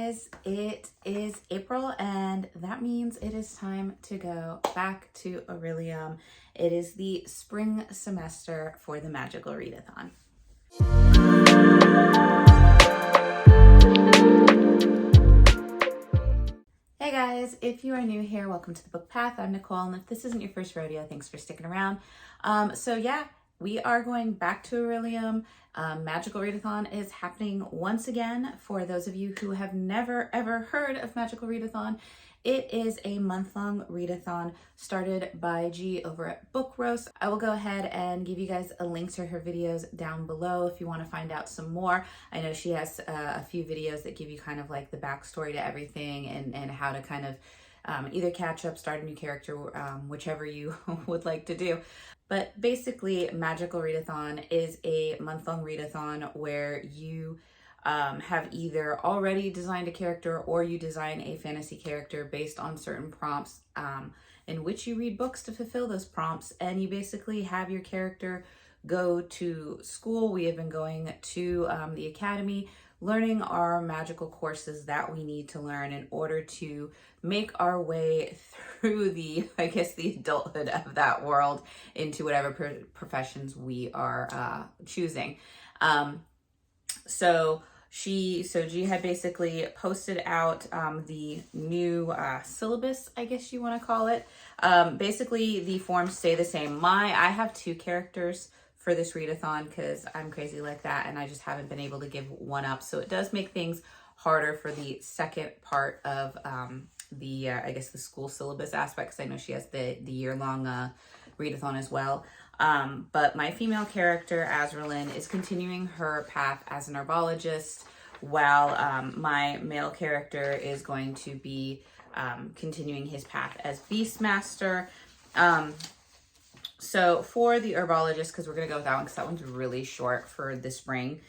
guys, it is April and that means it is time to go back to Orilium. It is the spring semester for the Magical Readathon. Hey guys, if you are new here, welcome to the Book Path. I'm Nicole, and if this isn't your first rodeo, thanks for sticking around. We are going back to Orilium. Magical Readathon is happening once again. For those of you who have never ever heard of Magical Readathon, it is a month-long readathon started by G over at Book Roast. I will go ahead and give you guys a link to her videos down below if you want to find out some more. I know she has a few videos that give you kind of like the backstory to everything and how to kind of either catch up, start a new character, whichever you would like to do. But basically, Magical Readathon is a month-long readathon where you have either already designed a character or you design a fantasy character based on certain prompts in which you read books to fulfill those prompts. And you basically have your character go to school. We have been going to the academy, learning our magical courses that we need to learn in order to make our way through the adulthood of that world into whatever professions we are choosing. So G had basically posted out the new syllabus, I guess you want to call it. Basically, the forms stay the same. I have two characters for this readathon because I'm crazy like that and I just haven't been able to give one up. So it does make things harder for the second part of the school syllabus aspect, because I know she has the year-long readathon as well. But my female character, Azraelyn, is continuing her path as an herbologist, while my male character is going to be continuing his path as Beastmaster. So for the herbologist, because we're going to go with that one because that one's really short for the spring,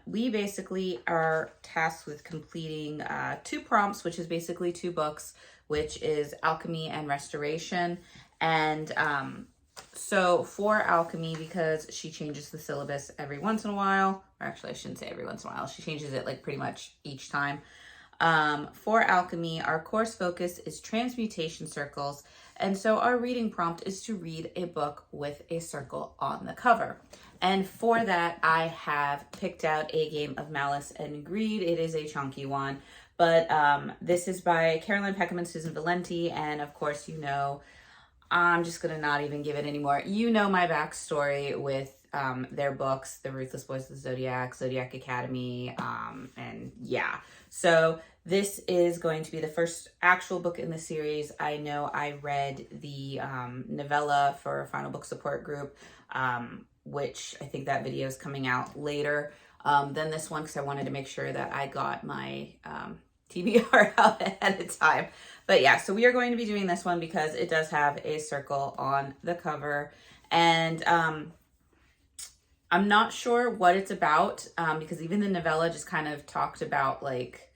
we basically are tasked with completing two prompts, which is basically two books, which is Alchemy and Restoration. And so for Alchemy, because she changes the syllabus every once in a while, or actually I shouldn't say every once in a while, she changes it like pretty much each time. For Alchemy, our course focus is transmutation circles. And so our reading prompt is to read a book with a circle on the cover. And for that, I have picked out A Game of Malice and Greed. It is a chunky one, but this is by Caroline Peckham and Susan Valenti. And of course, you know, I'm just going to not even give it anymore. You know my backstory with their books, The Ruthless Boys of the Zodiac, Zodiac Academy, and yeah. So this is going to be the first actual book in the series. I know I read the novella for Final Book Support Group, which I think that video is coming out later than this one, because I wanted to make sure that I got my T.B.R. out ahead of time. But yeah, so we are going to be doing this one because it does have a circle on the cover. And I'm not sure what it's about, because even the novella just kind of talked about like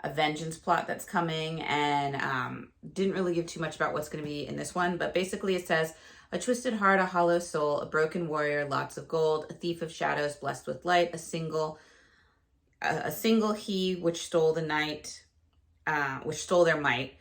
a vengeance plot that's coming, and didn't really give too much about what's going to be in this one. But basically it says, a twisted heart, a hollow soul, a broken warrior, lots of gold, a thief of shadows blessed with light, a single he which stole the night, which stole their might,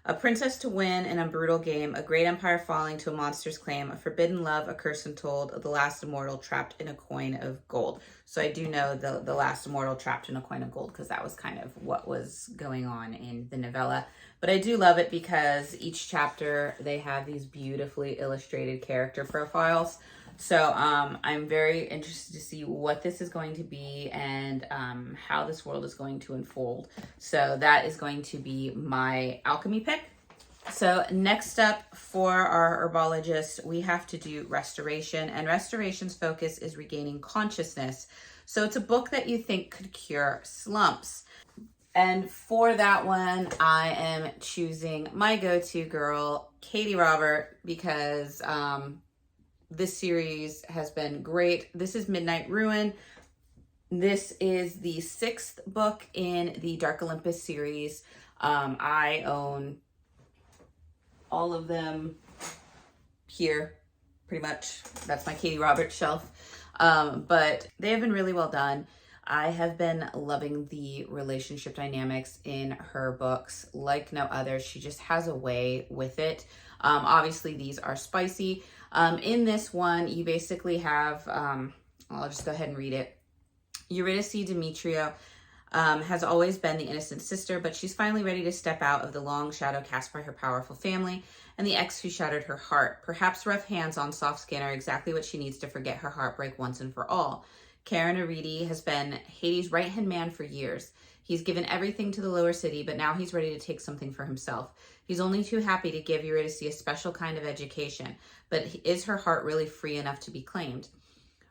a princess to win in a brutal game, a great empire falling to a monster's claim, a forbidden love, a curse untold, the last immortal trapped in a coin of gold. So I do know the last immortal trapped in a coin of gold because that was kind of what was going on in the novella. But I do love it because each chapter they have these beautifully illustrated character profiles. So I'm very interested to see what this is going to be and how this world is going to unfold. So that is going to be my alchemy pick. So next up for our herbologist, we have to do Restoration, and Restoration's focus is regaining consciousness. So it's a book that you think could cure slumps. And for that one, I am choosing my go-to girl, Katie Robert, because this series has been great. This is Midnight Ruin. This is the 6th book in the Dark Olympus series. I own all of them here, pretty much. That's my Katie Roberts shelf. But they have been really well done. I have been loving the relationship dynamics in her books like no other. She just has a way with it. Obviously, these are spicy. In this one, you basically have, I'll just go ahead and read it. Eurydice Demetrio has always been the innocent sister, but she's finally ready to step out of the long shadow cast by her powerful family and the ex who shattered her heart. Perhaps rough hands on soft skin are exactly what she needs to forget her heartbreak once and for all. Karen Aridi has been Hades' right-hand man for years. He's given everything to the lower city, but now he's ready to take something for himself. He's only too happy to give Eurydice a special kind of education, but is her heart really free enough to be claimed?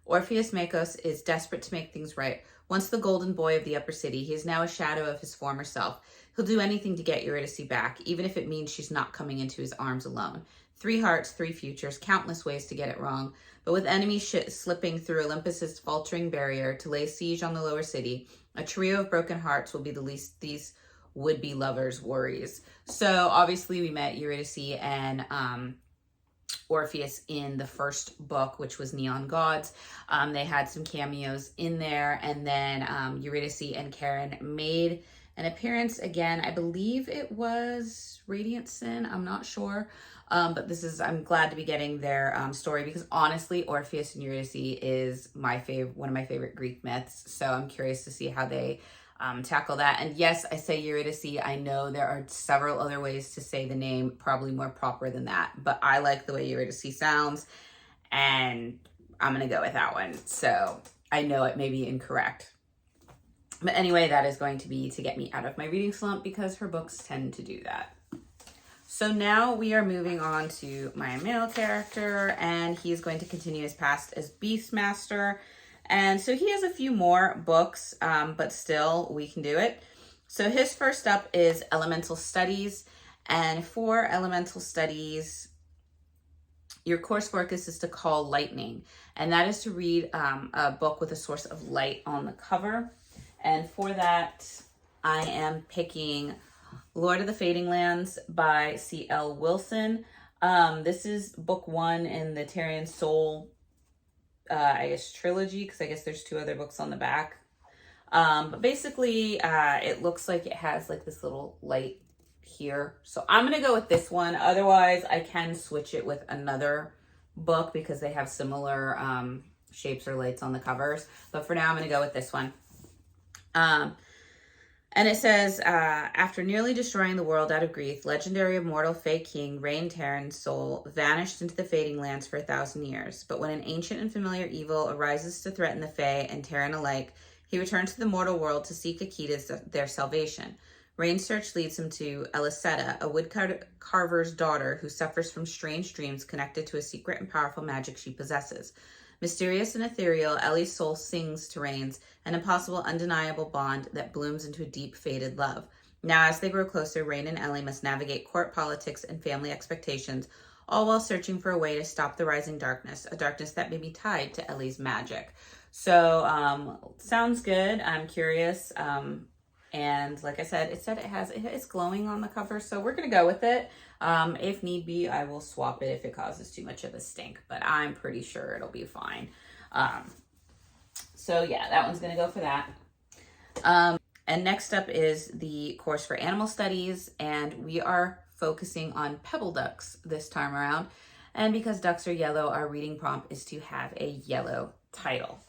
Orpheus Makos is desperate to make things right. Once the golden boy of the upper city, he is now a shadow of his former self. He'll do anything to get Eurydice back, even if it means she's not coming into his arms alone. 3 hearts, 3 futures, countless ways to get it wrong. But with enemies slipping through Olympus's faltering barrier to lay siege on the lower city, a trio of broken hearts will be the least these would-be lovers' worries. So obviously we met Eurydice and Orpheus in the first book, which was Neon Gods. They had some cameos in there, and then Eurydice and Karen made an appearance again. I believe it was Radiant Sin. I'm not sure. But I'm glad to be getting their story, because honestly, Orpheus and Eurydice is one of my favorite Greek myths. So I'm curious to see how they tackle that. And yes, I say Eurydice. I know there are several other ways to say the name, probably more proper than that, but I like the way Eurydice sounds, and I'm going to go with that one. So I know it may be incorrect. But anyway, that is going to be to get me out of my reading slump, because her books tend to do that. So now we are moving on to my male character, and he's going to continue his past as Beastmaster. And so he has a few more books, but still we can do it. So his first up is Elemental Studies. And for Elemental Studies, your course focus is to call lightning. And that is to read a book with a source of light on the cover. And for that, I am picking Lord of the Fading Lands by C.L. Wilson. This is book 1 in the Tarian Soul I guess trilogy, because I guess there's 2 other books on the back. But basically, it looks like it has like this little light here. So I'm going to go with this one. Otherwise, I can switch it with another book because they have similar shapes or lights on the covers. But for now, I'm going to go with this one. And it says, after nearly destroying the world out of grief, legendary immortal Fey King Rain Terran's soul vanished into the Fading Lands for 1,000 years. But when an ancient and familiar evil arises to threaten the Fey and Terran alike, he returns to the mortal world to seek a key to their salvation. Rain's search leads him to Elisetta, a woodcarver's daughter who suffers from strange dreams connected to a secret and powerful magic she possesses. Mysterious and ethereal, Ellie's soul sings to Rain's, an impossible, undeniable bond that blooms into a deep, fated love. Now, as they grow closer, Rain and Ellie must navigate court politics and family expectations, all while searching for a way to stop the rising darkness, a darkness that may be tied to Ellie's magic. So, sounds good. I'm curious. And like I said, it's glowing on the cover, so we're going to go with it. If need be, I will swap it if it causes too much of a stink, but I'm pretty sure it'll be fine. So yeah, that one's going to go for that. And next up is the course for Animal Studies, and we are focusing on pebble ducks this time around. And because ducks are yellow, our reading prompt is to have a yellow title.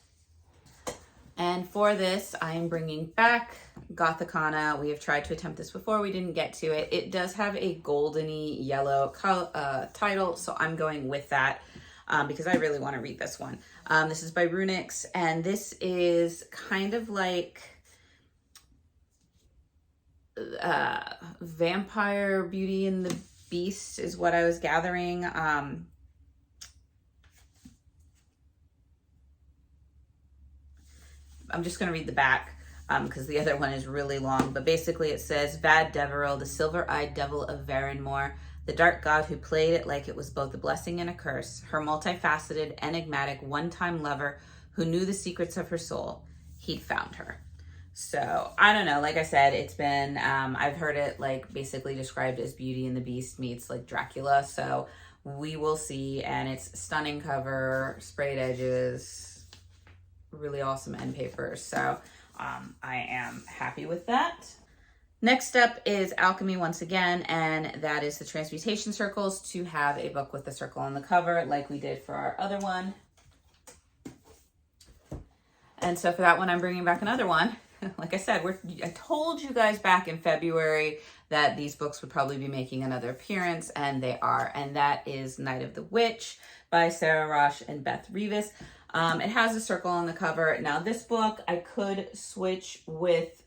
And for this, I am bringing back Gothicana. We have tried to attempt this before. We didn't get to it. It does have a goldeny yellow title, so I'm going with that because I really want to read this one. This is by Runix, and this is kind of like Vampire Beauty and the Beast is what I was gathering. I'm just going to read the back because the other one is really long. But basically it says, Vad Deveril, the silver-eyed devil of Varenmore, the dark god who played it like it was both a blessing and a curse, her multifaceted, enigmatic, one-time lover who knew the secrets of her soul. He'd found her. So, I don't know. Like I said, it's been, I've heard it like basically described as Beauty and the Beast meets like Dracula. So, we will see. And it's stunning cover, sprayed edges, really awesome end papers. So I am happy with that. Next up is Alchemy once again, and that is the Transmutation Circles, to have a book with the circle on the cover like we did for our other one. And so for that one, I'm bringing back another one. Like I said, I told you guys back in February that these books would probably be making another appearance, and they are. And that is Night of the Witch by Sarah Rosh and Beth Revis. It has a circle on the cover. Now this book, I could switch with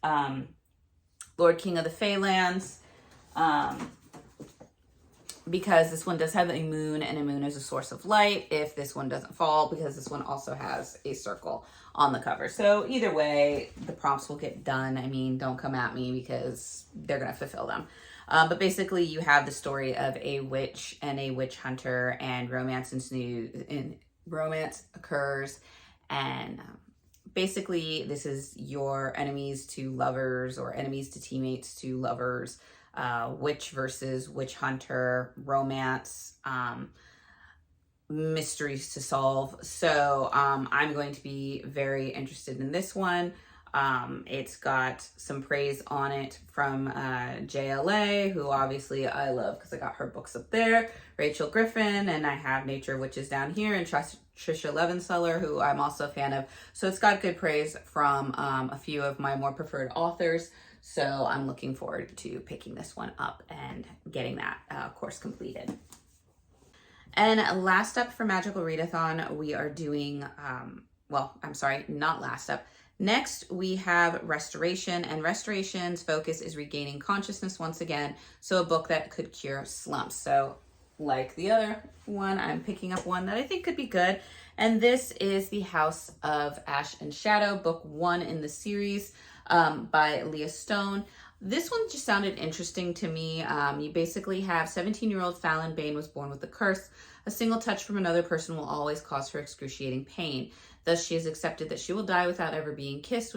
Lord King of the Feylands, because this one does have a moon, and a moon is a source of light if this one doesn't fall, because this one also has a circle on the cover. So either way, the prompts will get done. I mean, don't come at me because they're going to fulfill them. But basically, you have the story of a witch and a witch hunter, and romance occurs, and basically, this is your enemies to lovers, or enemies to teammates to lovers, witch versus witch hunter, romance, mysteries to solve. So I'm going to be very interested in this one. It's got some praise on it from JLA, who obviously I love because I got her books up there, Rachel Griffin, and I have Nature of Witches down here, and Trisha Levenseller, who I'm also a fan of. So it's got good praise from a few of my more preferred authors. So I'm looking forward to picking this one up and getting that course completed. And last up for Magical Readathon, we are doing, not last up. Next, we have Restoration, and Restoration's focus is regaining consciousness once again. So a book that could cure slumps. So like the other one, I'm picking up one that I think could be good. And this is The House of Ash and Shadow, book 1 in the series, by Leah Stone. This one just sounded interesting to me. You basically have 17-year-old Fallon Bain was born with a curse. A single touch from another person will always cause her excruciating pain. Thus, she has accepted that she will die without ever being kissed,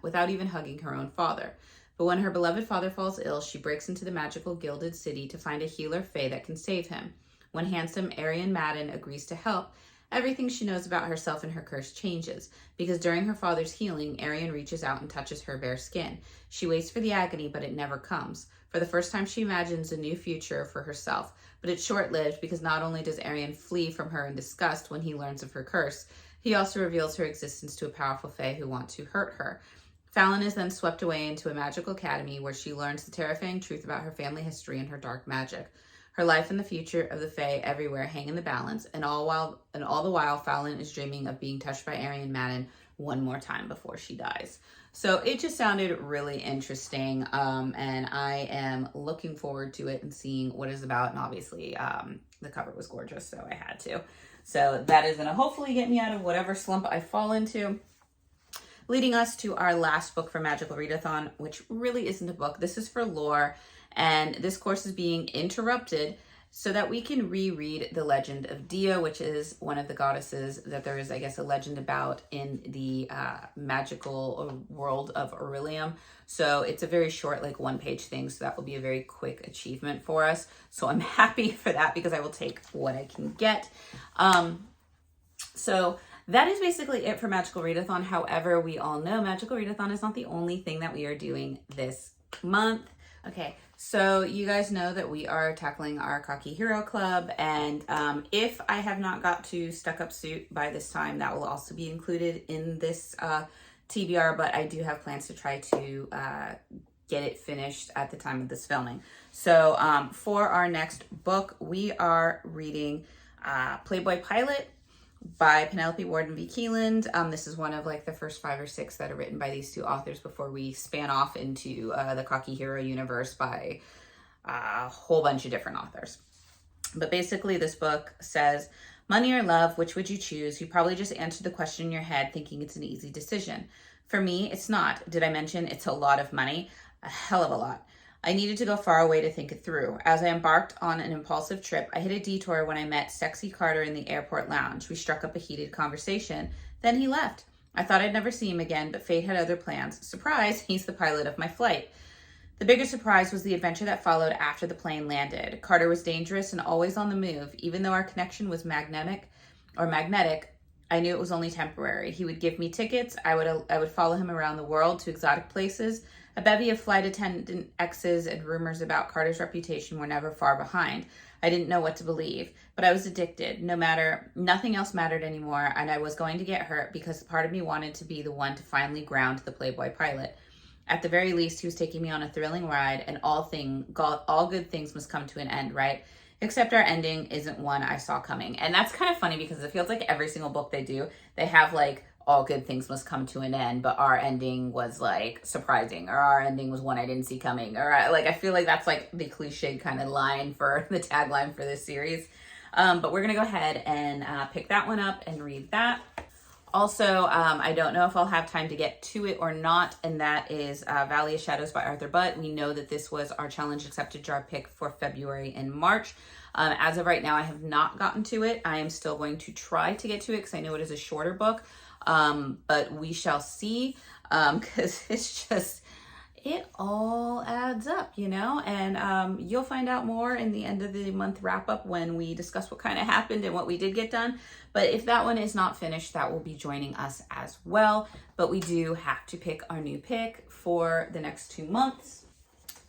without even hugging her own father. But when her beloved father falls ill, she breaks into the magical gilded city to find a healer fae that can save him. When handsome Arian Madden agrees to help, everything she knows about herself and her curse changes, because during her father's healing, Arian reaches out and touches her bare skin. She waits for the agony, but it never comes. For the first time, she imagines a new future for herself, but it's short-lived, because not only does Arian flee from her in disgust when he learns of her curse, he also reveals her existence to a powerful fae who want to hurt her. Fallon is then swept away into a magical academy where she learns the terrifying truth about her family history and her dark magic. Her life and the future of the fae everywhere hang in the balance, and all the while, Fallon is dreaming of being touched by Arian Madden one more time before she dies. So it just sounded really interesting, and I am looking forward to it and seeing what it's about. And obviously, the cover was gorgeous, so I had to. So that is going to hopefully get me out of whatever slump I fall into. Leading us to our last book for Magical Readathon, which really isn't a book. This is for lore, and this course is being interrupted so that we can reread the legend of Dia, which is one of the goddesses that there is, I guess, a legend about in the magical world of Orilium. So it's a very short, like, one-page thing, so that will be a very quick achievement for us. So I'm happy for that, because I will take what I can get. So that is basically it for Magical Readathon. However, we all know Magical Readathon is not the only thing that we are doing this month. Okay, so you guys know that we are tackling our Cocky Hero Club, and if I have not got to Stuck Up Suit by this time, that will also be included in this TBR, but I do have plans to try to get it finished at the time of this filming. So for our next book, we are reading Playboy Pilot by Penelope Warden V. Keeland. This is one of like the first 5 or 6 that are written by these two authors before we span off into the Cocky Hero universe by a whole bunch of different authors. But basically this book says, money or love, which would you choose? You probably just answered the question in your head thinking it's an easy decision. For me, it's not. Did I mention it's a lot of money? A hell of a lot. I needed to go far away to think it through. As I embarked on an impulsive trip, I hit a detour when I met Sexy Carter in the airport lounge. We struck up a heated conversation. Then he left. I thought I'd never see him again, but fate had other plans. Surprise, he's the pilot of my flight. The bigger surprise was the adventure that followed after the plane landed. Carter was dangerous and always on the move. Even though our connection was magnetic, I knew it was only temporary. He would give me tickets. I would follow him around the world to exotic places. A bevy of flight attendant exes and rumors about Carter's reputation were never far behind. I didn't know what to believe, but I was addicted. Nothing else mattered anymore, and I was going to get hurt because part of me wanted to be the one to finally ground the Playboy pilot. At the very least, he was taking me on a thrilling ride, and all good things must come to an end, right? Except our ending isn't one I saw coming. And that's kind of funny because it feels like every single book they do, they have like, all good things must come to an end, but our ending was like surprising, or our ending was one I didn't see coming, or like, I feel like that's like the cliche kind of line for the tagline for this series. But we're gonna go ahead and pick that one up and read that. Also, I don't know if I'll have time to get to it or not, and that is Valley of Shadows by Arthur Butt. We know that this was our challenge accepted jar pick for February and March. As of right now, I have not gotten to it. I am still going to try to get to it because I know it is a shorter book, but we shall see, because it's just, it all adds up, you know, and you'll find out more in the end of the month wrap up when we discuss what kind of happened and what we did get done. But if that one is not finished, that will be joining us as well. But we do have to pick our new pick for the next 2 months.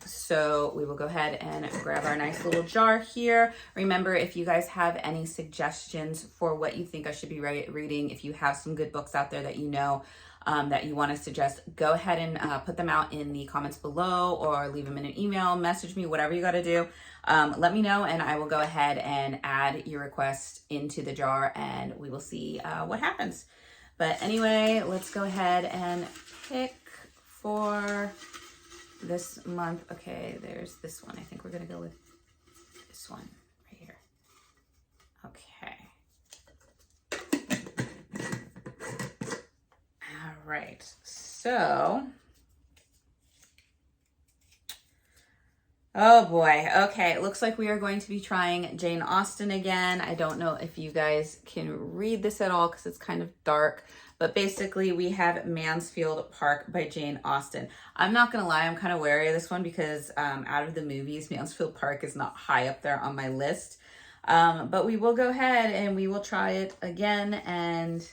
So we will go ahead and grab our nice little jar here. Remember, if you guys have any suggestions for what you think I should be reading, if you have some good books out there that you know, that you want to suggest, go ahead and put them out in the comments below, or leave them in an email, message me, whatever you got to do. Let me know, and I will go ahead and add your request into the jar, and we will see what happens. But anyway, let's go ahead and pick for this month. Okay, there's this one. I think we're going to go with this one right here. Okay. All right, so, oh boy. Okay, it looks like we are going to be trying Jane Austen again. I don't know if you guys can read this at all because it's kind of dark, but basically we have Mansfield Park by Jane Austen. I'm not gonna lie, I'm kind of wary of this one because out of the movies, Mansfield Park is not high up there on my list. But we will go ahead and we will try it again and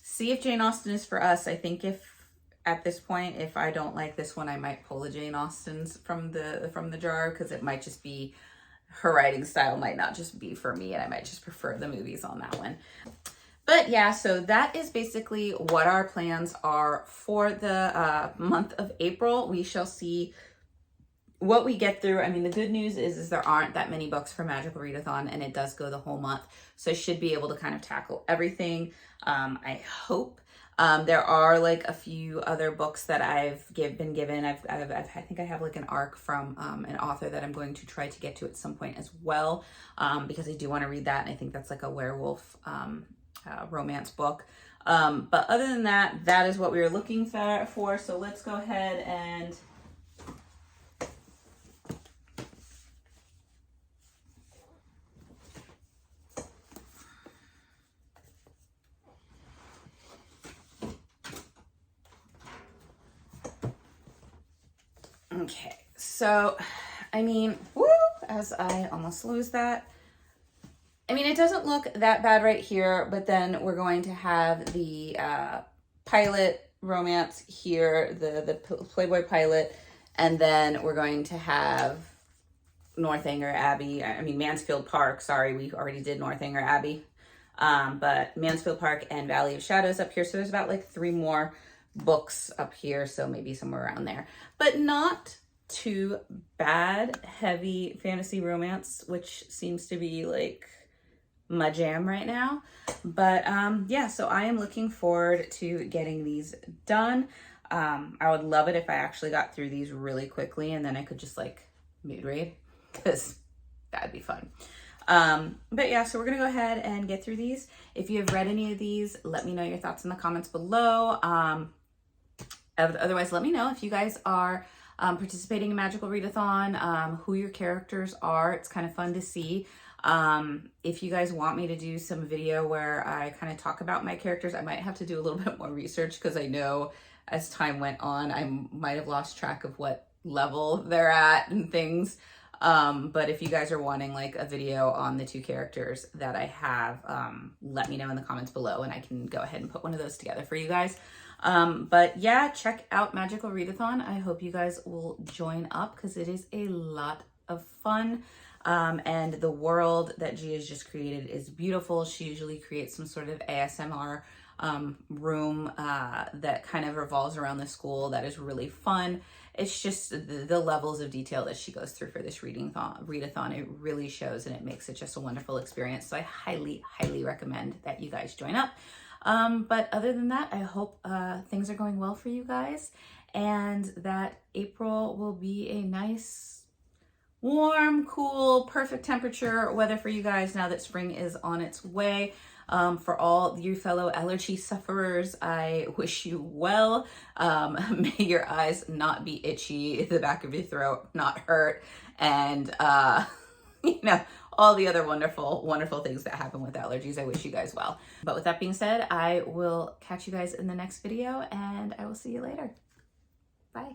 see if Jane Austen is for us. I think at this point, if I don't like this one, I might pull a Jane Austen's from the jar, because it might just be, her writing style might not just be for me, and I might just prefer the movies on that one. But yeah, so that is basically what our plans are for the month of April. We shall see what we get through. I mean, the good news is there aren't that many books for Magical Readathon, and it does go the whole month. So I should be able to kind of tackle everything, I hope. There are like a few other books that I've been given. I think I have like an arc from an author that I'm going to try to get to at some point as well, because I do want to read that, and I think that's like a werewolf romance book. But other than that, that is what we were looking for. So let's go ahead and okay, so, I mean, woo, as I almost lose that. I mean, it doesn't look that bad right here, but then we're going to have the pilot romance here, the Playboy pilot, and then we're going to have Northanger Abbey, I mean, Mansfield Park, sorry, we already did Northanger Abbey, but Mansfield Park and Valley of Shadows up here, so there's about like 3 more books up here, so maybe somewhere around there, but not too bad. Heavy fantasy romance, which seems to be like my jam right now. But yeah, so I am looking forward to getting these done. I would love it if I actually got through these really quickly and then I could just like mood read, because that'd be fun. But yeah, so we're gonna go ahead and get through these. If you have read any of these, let me know your thoughts in the comments below. Otherwise, let me know if you guys are participating in Magical Readathon, who your characters are. It's kind of fun to see. If you guys want me to do some video where I kind of talk about my characters, I might have to do a little bit more research, because I know as time went on, I might have lost track of what level they're at and things. But if you guys are wanting like a video on the 2 characters that I have, let me know in the comments below and I can go ahead and put one of those together for you guys. But yeah, check out Magical Readathon. I hope you guys will join up because it is a lot of fun. And the world that Gia has just created is beautiful. She usually creates some sort of ASMR room that kind of revolves around the school that is really fun. It's just the levels of detail that she goes through for this readathon. It really shows and it makes it just a wonderful experience. So I highly, highly recommend that you guys join up. But other than that, I hope things are going well for you guys and that April will be a nice, warm, cool, perfect temperature weather for you guys now that spring is on its way. For all you fellow allergy sufferers, I wish you well. May your eyes not be itchy, the back of your throat not hurt, and you know, all the other wonderful, wonderful things that happen with allergies. I wish you guys well. But with that being said, I will catch you guys in the next video and I will see you later. Bye.